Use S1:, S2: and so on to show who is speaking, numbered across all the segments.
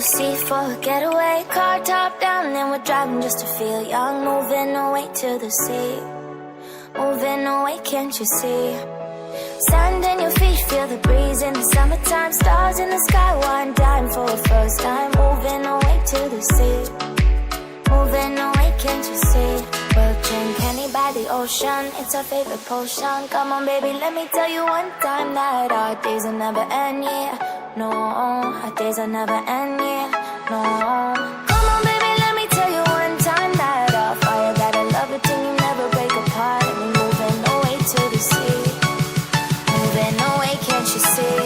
S1: sea for a getaway. Car top down and we're driving just to feel young. Moving away to the sea, moving away, can't you see? Sand in your feet, feel the breeze in the summertime. Stars in the sky, one dime for a first time. Moving away to the sea, moving away, can't you see? We'll drink honey by the ocean, it's our favorite potion. Come on baby, let me tell you one time that our days will never end, yeah. No, our days will never end, yeah. No. Come on baby, let me tell you one time that our fire got a love it till you never break apart. And we're moving away to the sea, moving away, can't you see?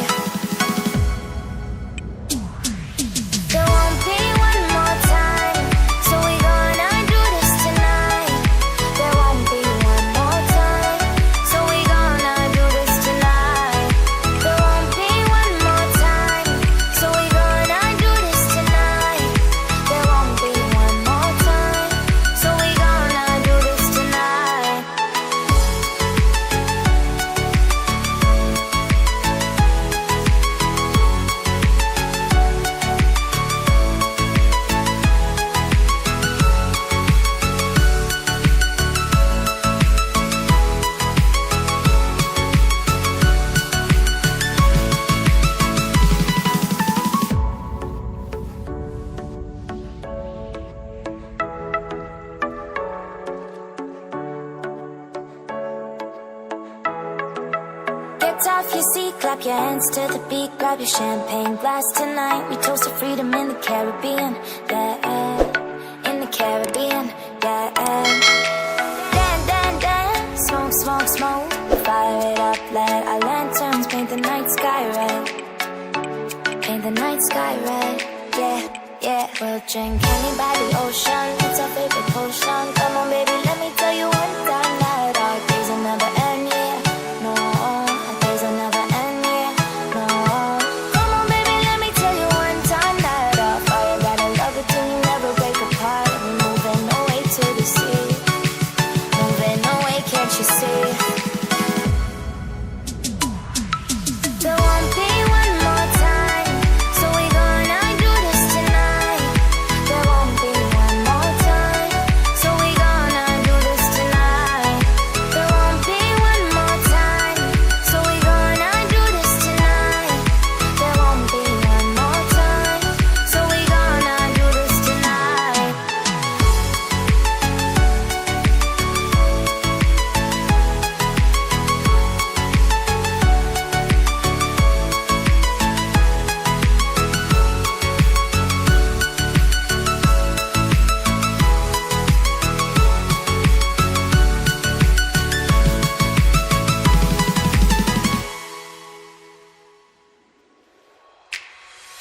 S1: There won't be one more time, so we gonna do this tonight. There won't be one more time, so we gonna do this tonight. There won't be one more time, so we gonna do this tonight. There won't be one more time, so we gonna do this tonight. Get off your seat, clap your hands to the beat. Grab your champagne glass tonight. We toast to freedom in the Caribbean, yeah. In the Caribbean, yeah. Dan, dan, dan, smoke, smoke, smoke. Fire it up, let our lanterns paint the night sky red. Paint the night sky red, yeah, yeah. We'll drink honey by the ocean, it's our favorite potion. Come on baby, let me tell you one time that our days will never end, yeah. No, our days will never end, yeah. No. Come on baby, let me tell you one time that our fire got a love it till you never break apart. And we're moving away to the sea, moving away, can't you see? There won't be one more time, so we gonna do this tonight. There won't be one more time, so we gonna do this tonight. There won't be one more time, so we gonna do this tonight. There won't be one more time, so we gonna do this tonight.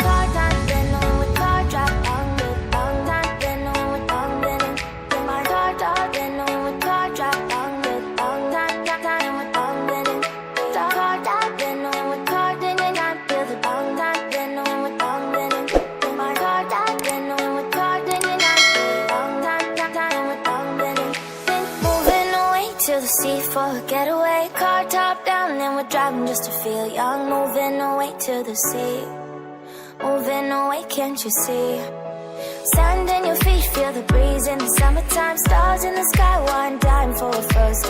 S1: Car top, then on with car drop, on with on top, then on with on then. Then my car top, then on with car drop, on with on top, then with on then. Car top, then on with car, then I feel the on top, then on with on then. Then my car top, then on with car, then I feel on top, then with on then. Then moving away to the sea for a getaway. Car top down and we're driving just to feel young. Moving away to the sea, moving away, can't you see? Sand in your feet, feel the breeze in the summertime. Stars in the sky, one dime for a first